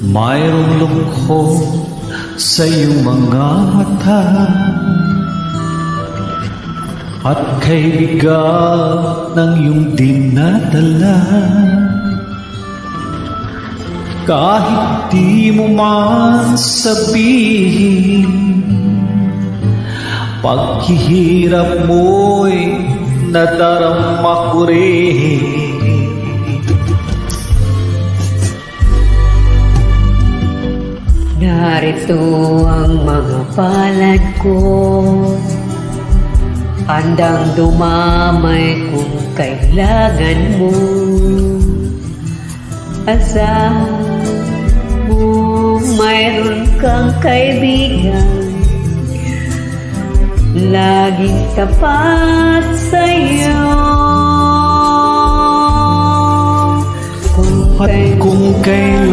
Mayroong lungkot sa iyong mga mata at kay bigat ng iyong dinadala. Kahit di mo man sabihin, paghihirap mo'y nadarama ko rin. Narito ang mga palad ko, handang dumamay kung kailangan mo. Asahan mo mayroon kang kaibigan, laging tapat sa'yo. At kung kailan